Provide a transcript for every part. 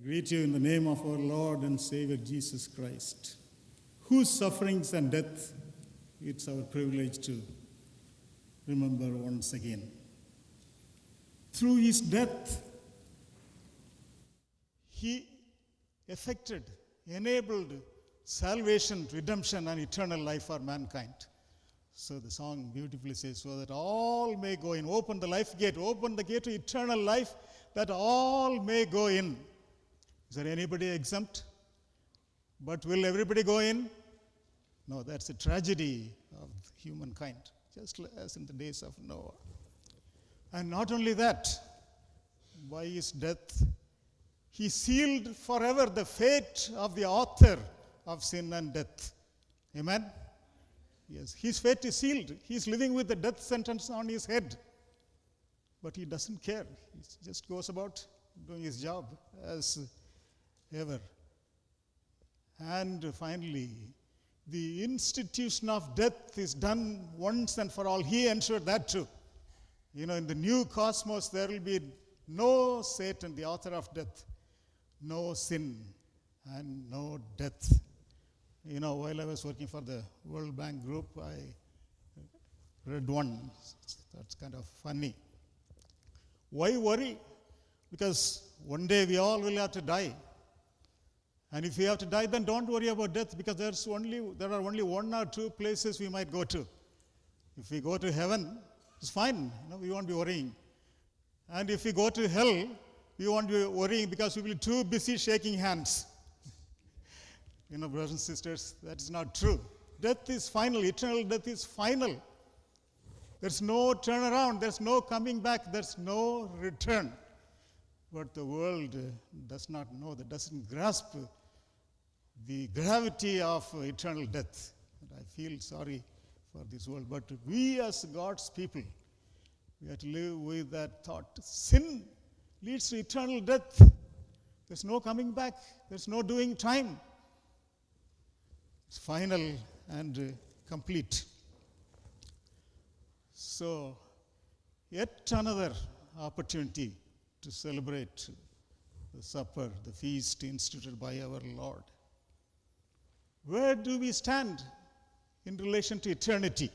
greet you in the name of our Lord and Savior Jesus Christ, whose sufferings and death it's our privilege to remember once again. Through his death, he effected, enabled salvation, redemption, and eternal life for mankind. So the song beautifully says, so that all may go in. Open the life gate, open the gate to eternal life, that all may go in. Is there anybody exempt? But will everybody go in? No, that's a tragedy of humankind, just as in the days of Noah. And not only that, by his death, he sealed forever the fate of the author of sin and death. Amen? Yes, his fate is sealed. He's living with the death sentence on his head. But he doesn't care. He just goes about doing his job as ever. And finally, the institution of death is done once and for all. He ensured that too. In the new cosmos, there will be no Satan, the author of death, no sin, and no death. While I was working for the World Bank Group, I read one. That's kind of funny. Why worry? Because one day we all will have to die. And if we have to die, then don't worry about death, because there are only one or two places we might go to. If we go to heaven, it's fine. We won't be worrying. And if we go to hell, we won't be worrying because we will be too busy shaking hands. Brothers and sisters, that is not true. Death is final. Eternal death is final. There's no turnaround. There's no coming back. There's no return. But the world does not know that, doesn't grasp the gravity of eternal death. And I feel sorry for this world. But we as God's people, we have to live with that thought. Sin leads to eternal death. There's no coming back. There's no doing time. It's final and complete. So, yet another opportunity to celebrate the supper, the feast instituted by our Lord. Where do we stand in relation to eternity?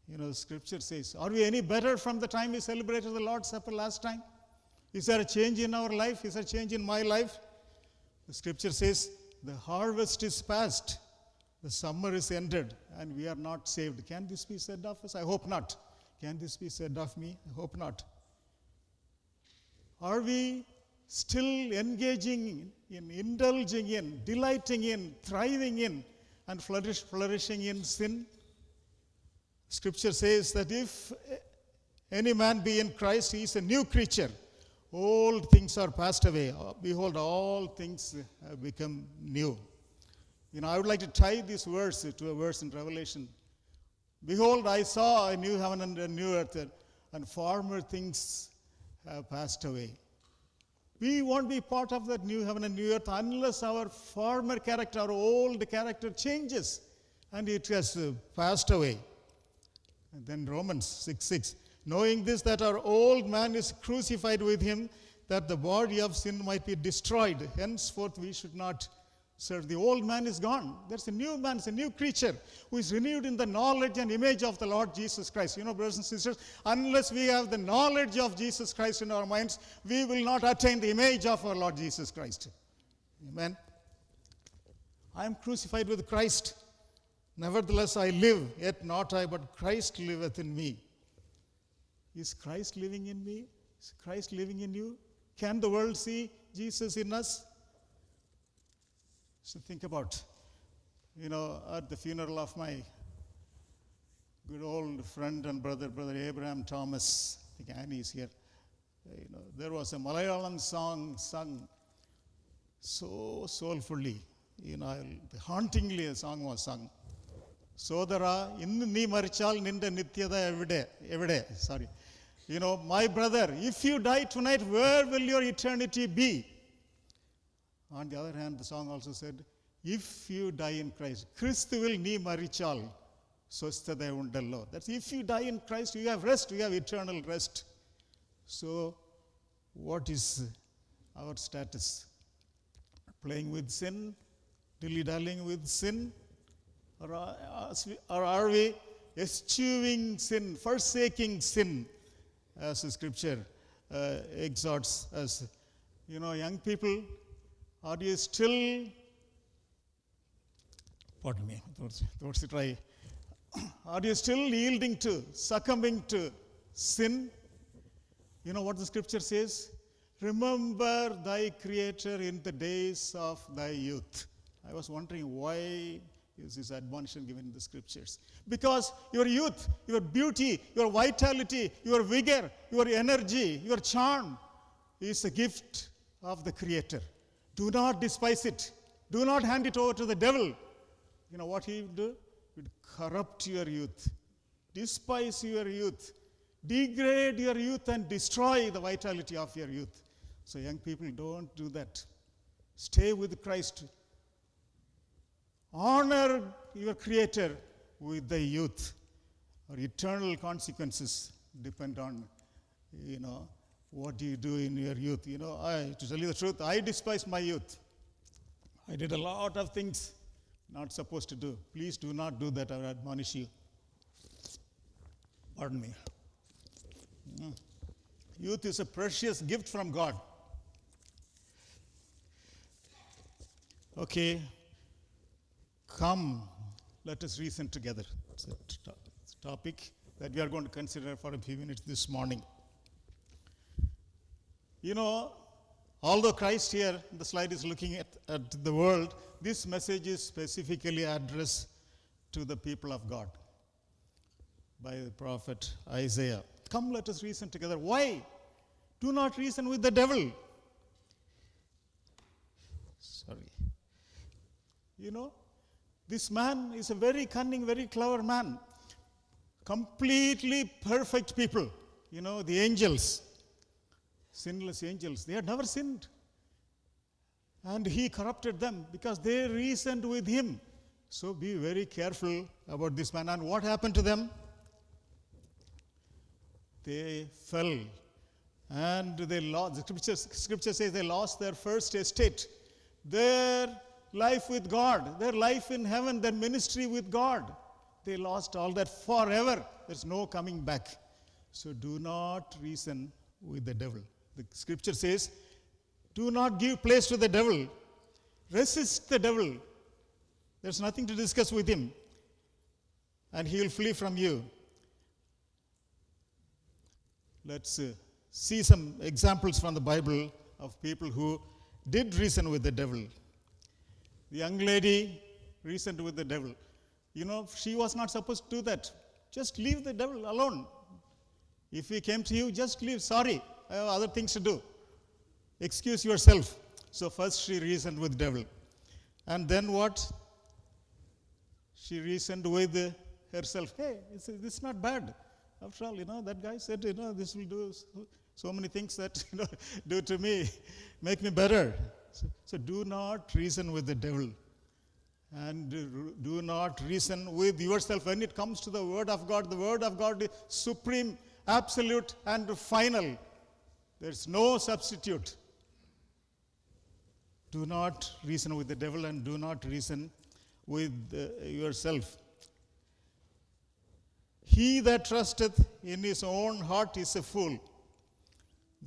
The scripture says, are we any better from the time we celebrated the Lord's Supper last time? Is there a change in our life? Is there a change in my life? The scripture says, the harvest is past, the summer is ended, and we are not saved. Can this be said of us? I hope not. Can this be said of me? I hope not. Are we still engaging in, indulging in, delighting in, thriving in, and flourishing in sin? Scripture says that if any man be in Christ, he is a new creature. Old things are passed away. Behold, all things have become new. I would like to tie this verse to a verse in Revelation. Behold, I saw a new heaven and a new earth, and former things have passed away. We won't be part of that new heaven and new earth unless our former character, our old character changes, and it has passed away. And then Romans 6:6. Knowing this, that our old man is crucified with him, that the body of sin might be destroyed. Henceforth we should not serve. The old man is gone. There's a new man, it's a new creature who is renewed in the knowledge and image of the Lord Jesus Christ. Brothers and sisters, unless we have the knowledge of Jesus Christ in our minds, we will not attain the image of our Lord Jesus Christ. Amen. I am crucified with Christ. Nevertheless I live, yet not I, but Christ liveth in me. Is Christ living in me? Is Christ living in you? Can the world see Jesus in us? So think about, at the funeral of my good old friend and brother Abraham Thomas, I think Annie is here. There was a Malayalam song sung so soulfully, hauntingly a song was sung. Sodara, innu nee marichal ninde nityada evide. Sorry. My brother, if you die tonight, where will your eternity be? On the other hand, the song also said, if you die in Christ, Christuvil nee marichal, swasthada undallo. That's if you die in Christ, you have rest, you have eternal rest. So, what is our status? Playing with sin, dilly-dallying with sin, or are we eschewing sin, forsaking sin, as the scripture exhorts us? Young people, are you still, pardon me, towards the try, are you still yielding to, succumbing to sin? You know what the scripture says? Remember thy Creator in the days of thy youth. I was wondering, why is this admonition given in the scriptures? Because your youth, your beauty, your vitality, your vigor, your energy, your charm is a gift of the Creator. Do not despise it. Do not hand it over to the devil. You know what he would do? He would corrupt your youth, despise your youth, degrade your youth, and destroy the vitality of your youth. So young people, don't do that. Stay with Christ. Honor your Creator with the youth. Our eternal consequences depend on, what do you do in your youth. To tell you the truth, I despise my youth. I did a lot of things not supposed to do. Please do not do that, I admonish you. Pardon me. Youth is a precious gift from God. Okay, come, let us reason together. It's a topic that we are going to consider for a few minutes this morning. Although Christ here, the slide is looking at the world, this message is specifically addressed to the people of God by the prophet Isaiah. Come, let us reason together. Why? Do not reason with the devil. Sorry. This man is a very cunning, very clever man. Completely perfect people. The angels, sinless angels, they had never sinned. And he corrupted them because they reasoned with him. So be very careful about this man. And what happened to them? They fell. And they lost. The scripture says they lost their first estate. Their life with God, their life in heaven, their ministry with God. They lost all that forever. There's no coming back. So do not reason with the devil. The scripture says, do not give place to the devil. Resist the devil. There's nothing to discuss with him. And he will flee from you. Let's see some examples from the Bible of people who did reason with the devil. The young lady reasoned with the devil. She was not supposed to do that. Just leave the devil alone. If he came to you, just leave. Sorry, I have other things to do. Excuse yourself. So first she reasoned with the devil. And then what? She reasoned with herself. Hey, it's not bad. After all, that guy said, this will do so many things that, do to me, make me better. So do not reason with the devil. And do not reason with yourself. When it comes to the Word of God is supreme, absolute, and final. There's no substitute. Do not reason with the devil and do not reason with yourself. He that trusteth in his own heart is a fool.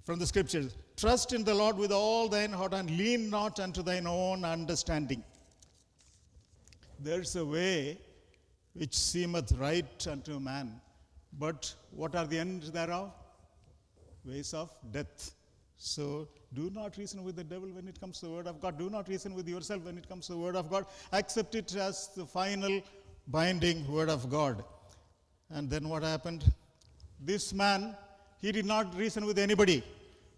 From the scriptures, trust in the Lord with all thine heart and lean not unto thine own understanding. There's a way which seemeth right unto man, but what are the ends thereof? Ways of death. So do not reason with the devil when it comes to the Word of God. Do not reason with yourself when it comes to the Word of God. Accept it as the final binding Word of God. And then what happened? This man, he did not reason with anybody.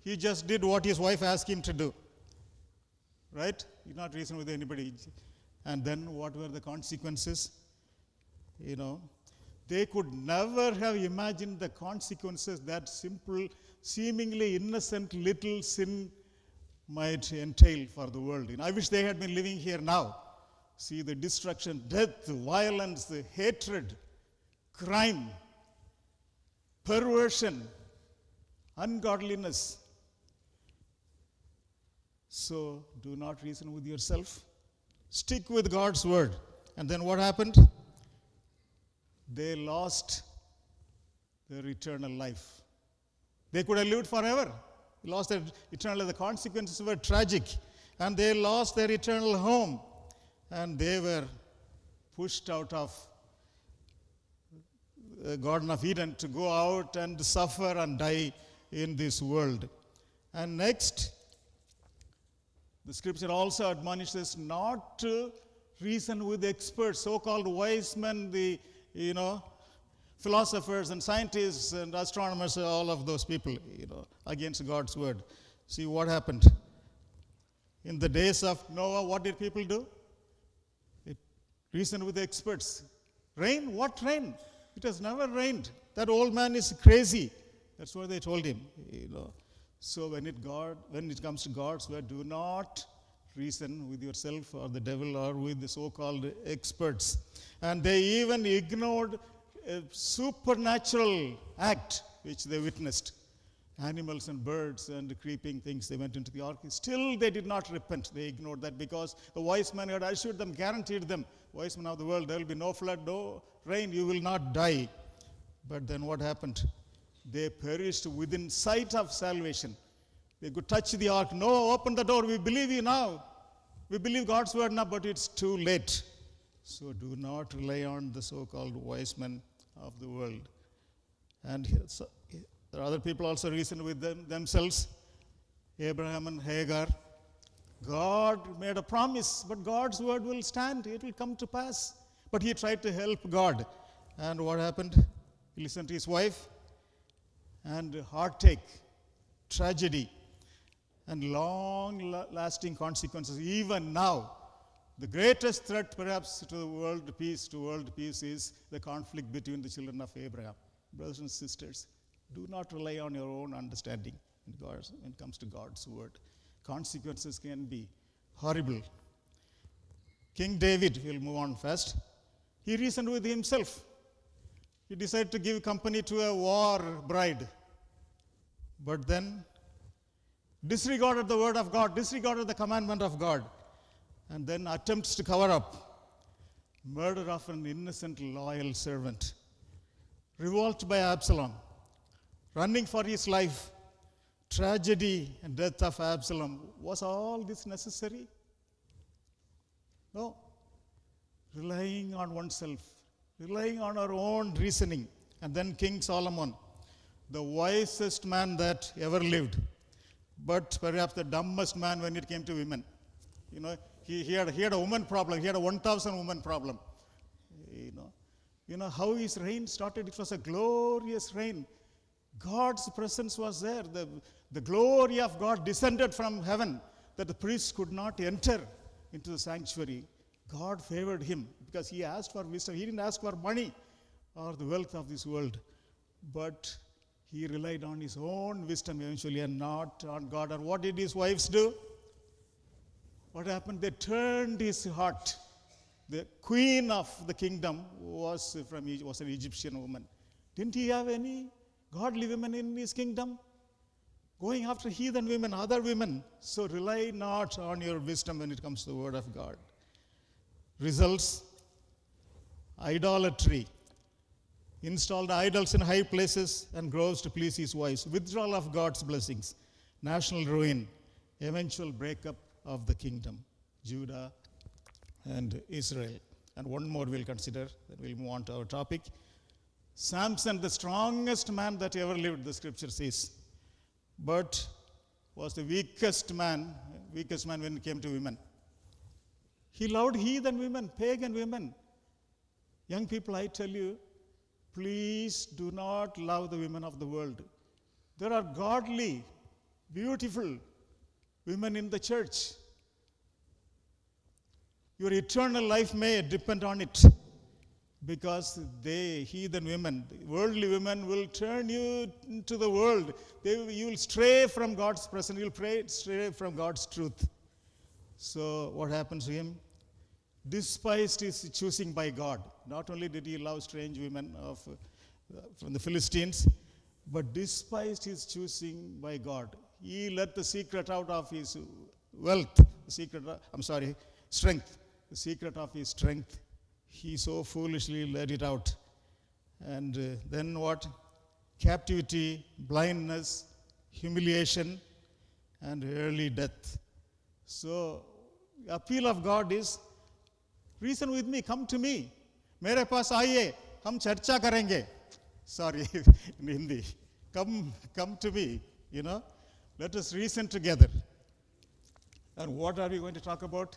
He just did what his wife asked him to do. Right? He did not reason with anybody. And then what were the consequences? They could never have imagined the consequences that simple, seemingly innocent little sin might entail for the world. I wish they had been living here now. See the destruction, death, violence, the hatred, crime, perversion, ungodliness. So do not reason with yourself. Stick with God's word. And then what happened? They lost their eternal life. They could have lived forever. They lost their eternal life. The consequences were tragic. And they lost their eternal home. And they were pushed out of the Garden of Eden to go out and suffer and die in this world. And next, the scripture also admonishes not to reason with experts, so-called wise men, the philosophers and scientists and astronomers, all of those people, against God's word. See what happened. In the days of Noah, what did people do? They reasoned with the experts. Rain? What rain? It has never rained. That old man is crazy. That's what they told him. So when it comes to God's word, do not reason with yourself or the devil or with the so-called experts. And they even ignored a supernatural act which they witnessed. Animals and birds and creeping things, they went into the ark. Still they did not repent. They ignored that because the wise man had assured them, guaranteed them, wise men of the world, there will be no flood, no rain, you will not die. But then what happened? They perished within sight of salvation. They could touch the ark. No, open the door. We believe you now. We believe God's word now, but it's too late. So do not rely on the so-called wise men of the world. And there are other people also reasoned with themselves. Abraham and Hagar. God made a promise, but God's word will stand. It will come to pass. But he tried to help God. And what happened? He listened to his wife. And heartache, tragedy, and long-lasting consequences. Even now, the greatest threat perhaps to world peace is the conflict between the children of Abraham. Brothers and sisters, do not rely on your own understanding when it comes to God's word. Consequences can be horrible. King David, we'll move on first. He reasoned with himself. He decided to give company to a war bride. But then disregarded the word of God, disregarded the commandment of God, and then attempts to cover up murder of an innocent, loyal servant. Revolt by Absalom, running for his life, tragedy and death of Absalom. Was all this necessary? No. Relying on oneself, relying on our own reasoning. And then King Solomon, the wisest man that ever lived, but perhaps the dumbest man when it came to women. He had a woman problem. He had a 1,000 woman problem. How his reign started. It was a glorious reign. God's presence was there. The glory of God descended from heaven that the priests could not enter into the sanctuary. God favored him because he asked for wisdom. He didn't ask for money or the wealth of this world, but he relied on his own wisdom eventually and not on God. And what did his wives do? What happened? They turned his heart. The queen of the kingdom was an Egyptian woman. Didn't he have any godly women in his kingdom? Going after heathen women, other women. So rely not on your wisdom when it comes to the word of God. Results: idolatry. Installed idols in high places and groves to please his wives. Withdrawal of God's blessings. National ruin. Eventual breakup of the kingdom. Judah and Israel. And one more we'll consider, then we'll move on to our topic. Samson, the strongest man that ever lived, the scripture says, but was the weakest man when it came to women. He loved heathen women, pagan women. Young people, I tell you, please do not love the women of the world. There are godly, beautiful women in the church. Your eternal life may depend on it, because heathen women, worldly women, will turn you into the world. You will stray from God's presence. You will stray from God's truth. So what happens to him? Despised his choosing by God. Not only did he love strange women from the Philistines, but despised his choosing by God. He let the secret out of his wealth, the secret of, strength, the secret of his strength. He so foolishly let it out. And then what? Captivity, blindness, humiliation, and early death. So, the appeal of God is, reason with me, come to me. मेरे पास आइए, हम चर्चा करेंगे. Sorry, in Hindi. Come to me, Let us reason together. And what are we going to talk about?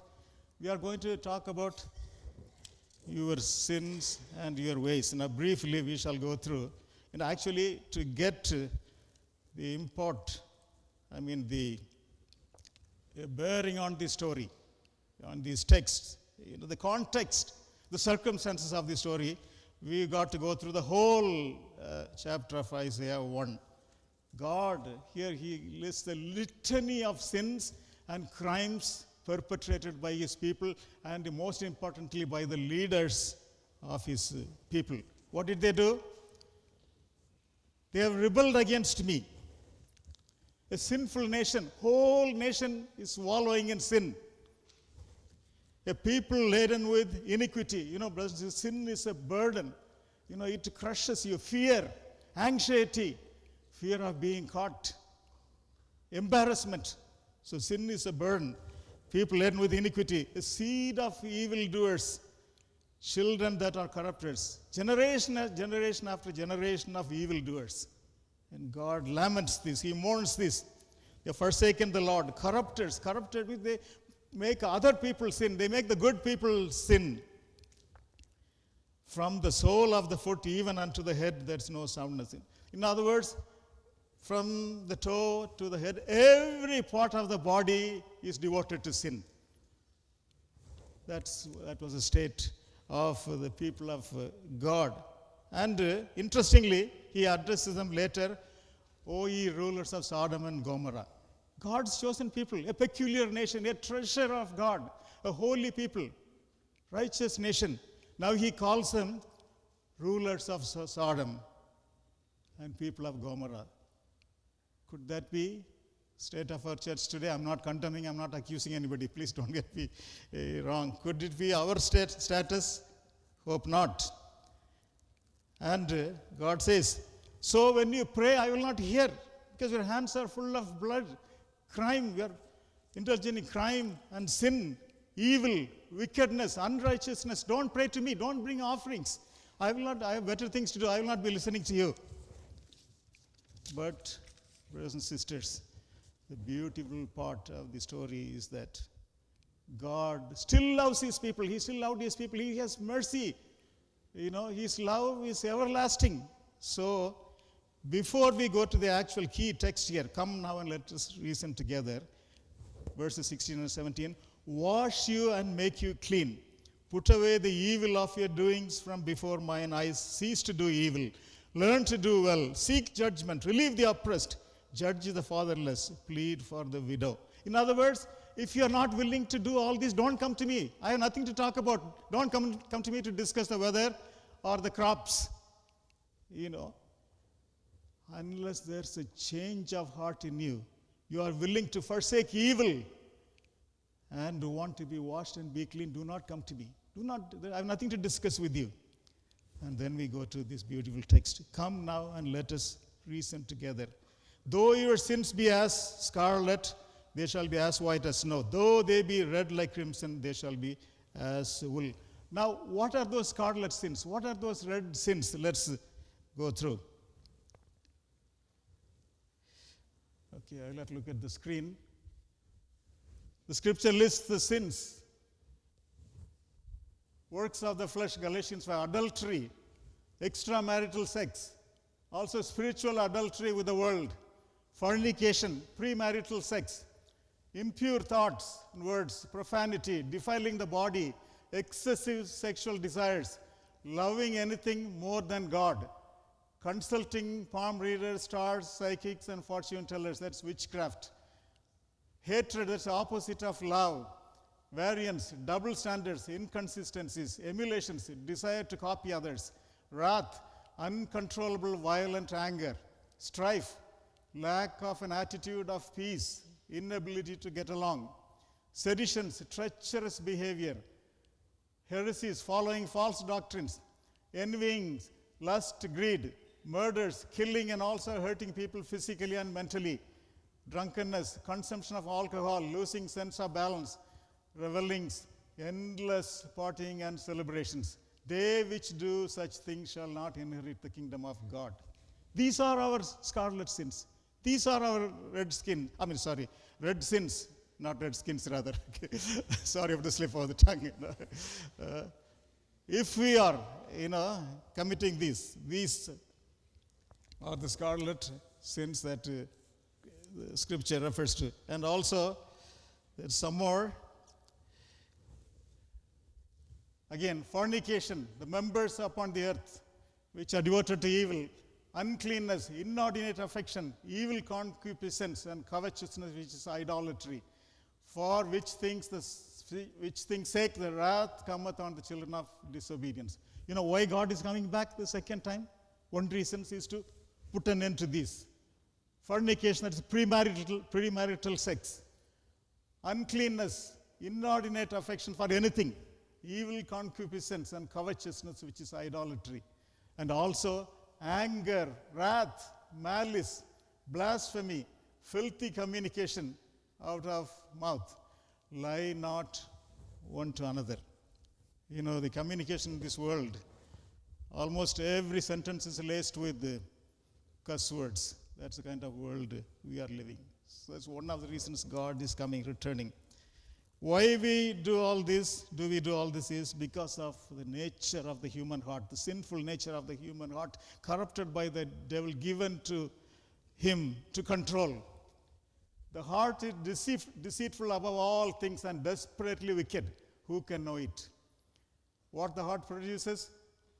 We are going to talk about your sins and your ways. Now, briefly, we shall go through. And actually, to get the import, the bearing on the story, on these texts, the context, the circumstances of the story, we got to go through the whole chapter of Isaiah 1. God, here he lists the litany of sins and crimes perpetrated by his people, and most importantly by the leaders of his people. What did they do? They have rebelled against me. A sinful nation, whole nation is wallowing in sin. A people laden with iniquity. Brothers, sin is a burden. It crushes you. Fear, anxiety, fear of being caught, embarrassment. So sin is a burden. People laden with iniquity, a seed of evildoers, children that are corrupters, generation after generation of evildoers. And God laments this, he mourns this. They have forsaken the Lord. Corrupters, they make other people sin, they make the good people sin. From the sole of the foot even unto the head, there's no soundness. In other words, from the toe to the head, every part of the body is devoted to sin. That was the state of the people of God. And interestingly, he addresses them later, O ye rulers of Sodom and Gomorrah. God's chosen people, a peculiar nation, a treasure of God, a holy people, righteous nation. Now he calls them rulers of Sodom and people of Gomorrah. Could that be state of our church today? I'm not condemning, I'm not accusing anybody. Please don't get me wrong. Could it be our status? Hope not. And God says, so when you pray, I will not hear, because your hands are full of blood, crime, you are indulging in crime and sin, evil, wickedness, unrighteousness. Don't pray to me, don't bring offerings. I have better things to do, I will not be listening to you. But brothers and sisters, the beautiful part of the story is that God still loves his people. He still loved his people. He has mercy. His love is everlasting. So, before we go to the actual key text here, come now and let us reason together. Verses 16 and 17. Wash you and make you clean. Put away the evil of your doings from before mine eyes. Cease to do evil. Learn to do well. Seek judgment. Relieve the oppressed. Judge the fatherless, plead for the widow. In other words, if you are not willing to do all this, don't come to me. I have nothing to talk about. Don't come to me to discuss the weather or the crops. Unless there's a change of heart in you, you are willing to forsake evil and want to be washed and be clean, do not come to me. I have nothing to discuss with you. And then we go to this beautiful text. Come now and let us reason together. Though your sins be as scarlet, they shall be as white as snow. Though they be red like crimson, they shall be as wool. Now, what are those scarlet sins? What are those red sins? Let's go through. Okay, I'll have to look at the screen. The scripture lists the sins. Works of the flesh, Galatians 5, adultery, extramarital sex, also spiritual adultery with the world, fornication, premarital sex, impure thoughts and words, profanity, defiling the body, excessive sexual desires, loving anything more than God, consulting palm readers, stars, psychics, and fortune tellers, that's witchcraft. Hatred, that's the opposite of love. Variance, double standards, inconsistencies, emulations, desire to copy others. Wrath, uncontrollable violent anger. Strife, lack of an attitude of peace, inability to get along. seditions, treacherous behavior, heresies, following false doctrines, envyings, lust, greed, murders, killing and also hurting people physically and mentally, drunkenness, consumption of alcohol, losing sense of balance, revelings, endless partying and celebrations. They which do such things shall not inherit the kingdom of God. These are our scarlet sins. These are our red sins, not red skins rather. Sorry if the slip of the tongue. If we are, committing these are the scarlet sins that the scripture refers to. And also, there's some more. Again, fornication, the members upon the earth which are devoted to evil, uncleanness, inordinate affection, evil concupiscence, and covetousness, which is idolatry, for which things sake the wrath cometh on the children of disobedience. You know why God is coming back the second time? One reason is to put an end to this. Fornication, that is premarital sex. Uncleanness, inordinate affection for anything. Evil concupiscence and covetousness, which is idolatry. And also anger, wrath, malice, blasphemy, filthy communication out of mouth. Lie not one to another. The communication in this world, almost every sentence is laced with curse words. That's the kind of world we are living. So that's one of the reasons God is coming, returning. Why we do all this is because of the nature of the human heart, the sinful nature of the human heart, corrupted by the devil, given to him to control. The heart is deceitful above all things and desperately wicked. Who can know it? What the heart produces?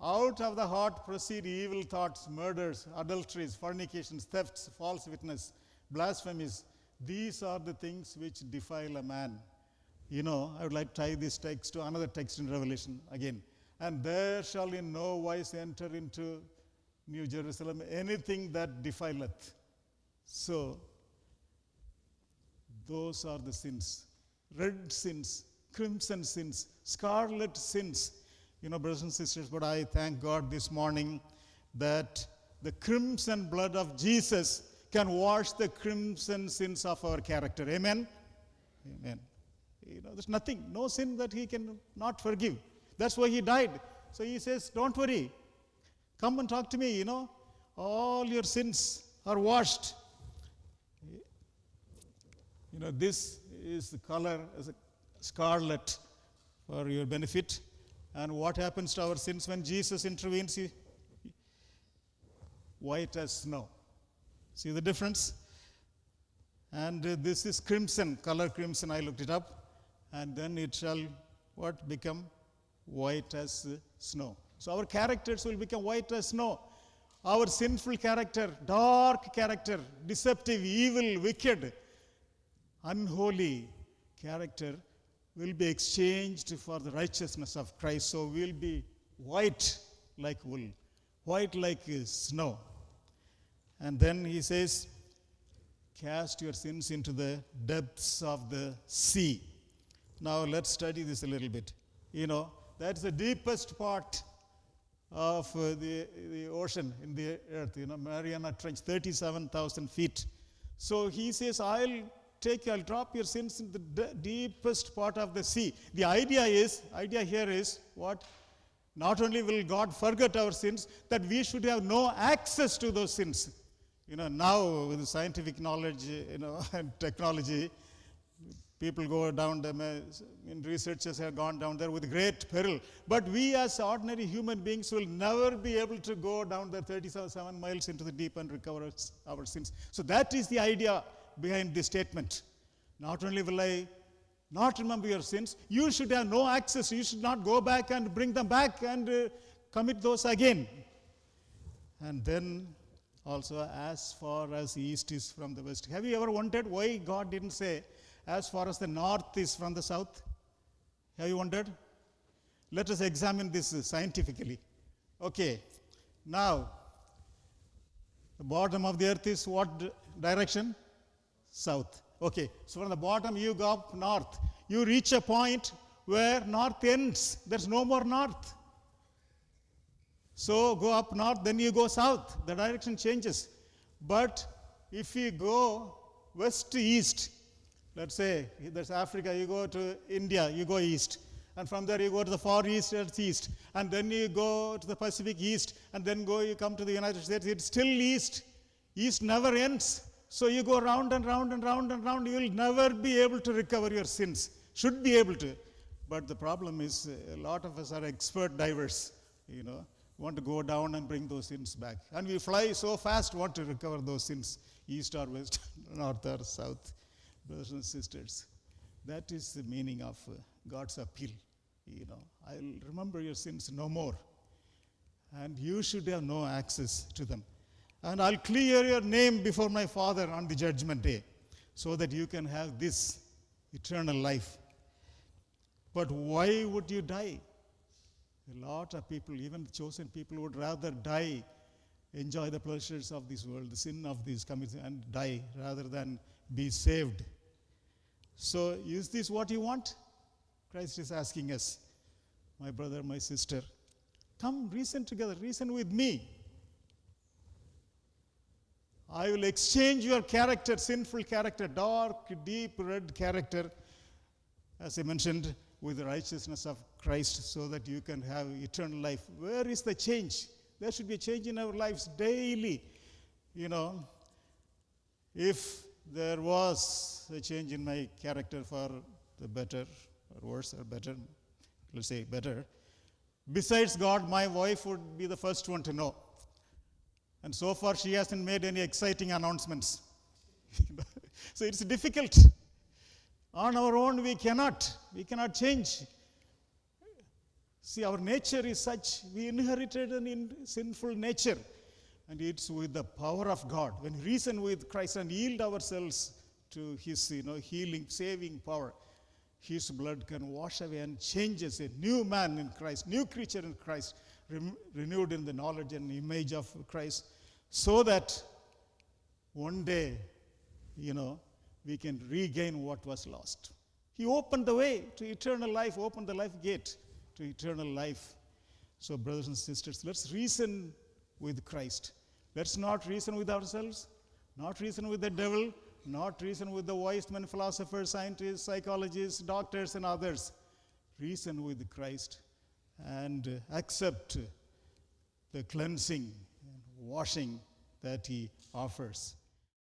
Out of the heart proceed evil thoughts, murders, adulteries, fornications, thefts, false witness, blasphemies. These are the things which defile a man. I would like to tie this text to another text in Revelation again. And there shall in no wise enter into New Jerusalem anything that defileth. So, those are the sins. Red sins, crimson sins, scarlet sins. Brothers and sisters, but I thank God this morning that the crimson blood of Jesus can wash the crimson sins of our character. Amen? Amen. There's nothing, no sin that he can not forgive. That's why he died. So he says, don't worry. Come and talk to me, All your sins are washed. This is the color as a scarlet for your benefit. And what happens to our sins when Jesus intervenes? White as snow. See the difference? And this is crimson, color crimson. I looked it up. And then it shall become white as snow. So our characters will become white as snow. Our sinful character, dark character, deceptive, evil, wicked, unholy character will be exchanged for the righteousness of Christ. So we'll be white like wool, white like snow. And then he says, cast your sins into the depths of the sea. Now let's study this a little bit. That's the deepest part of the ocean in the earth, Mariana Trench, 37,000 feet. So he says, I'll drop your sins in the deepest part of the sea. The idea here is what? Not only will God forget our sins, that we should have no access to those sins. Now with the scientific knowledge, and technology, people go down there, and researchers have gone down there with great peril. But we as ordinary human beings will never be able to go down there 37 miles into the deep and recover our sins. So that is the idea behind this statement. Not only will I not remember your sins, you should have no access. You should not go back and bring them back and commit those again. And then also, as far as the east is from the west. Have you ever wondered why God didn't say, as far as the north is from the south? Have you wondered? Let us examine this scientifically. Okay, now, the bottom of the earth is what direction? South. Okay, so from the bottom you go up north. You reach a point where north ends. There's no more north. So go up north, then you go south. The direction changes. But if you go west to east, let's say there's Africa, you go to India, you go east. And from there you go to the Far East, that's east. And then you go to the Pacific East, and then you come to the United States. It's still east. East never ends. So you go round and round and round and round. You will never be able to recover your sins. Should be able to. But the problem is a lot of us are expert divers, want to go down and bring those sins back. And we fly so fast, want to recover those sins, east or west, north or south. Brothers and sisters, that is the meaning of God's appeal. I'll remember your sins no more. And you should have no access to them. And I'll clear your name before my Father on the judgment day, so that you can have this eternal life. But why would you die? A lot of people, even the chosen people, would rather die, enjoy the pleasures of this world, the sin of this coming, and die rather than be saved. So is this what you want? Christ is asking us, my brother, my sister, come reason together, reason with me. I will exchange your character, sinful character, dark, deep red character, as I mentioned, with the righteousness of Christ, so that you can have eternal life. Where is the change? There should be a change in our lives daily. If there was a change in my character for the better, or worse, or better, let's say better, besides God, my wife would be the first one to know. And so far, she hasn't made any exciting announcements. So it's difficult. On our own, we cannot change. See, our nature is such, we inherited a sinful nature. And it's with the power of God. When we reason with Christ and yield ourselves to His healing, saving power, His blood can wash away and change us, a new man in Christ, new creature in Christ, renewed in the knowledge and image of Christ, so that one day, we can regain what was lost. He opened the way to eternal life, opened the life gate to eternal life. So, brothers and sisters, let's reason with Christ. Let's not reason with ourselves, not reason with the devil, not reason with the wise men, philosophers, scientists, psychologists, doctors, and others. Reason with Christ and accept the cleansing and washing that He offers.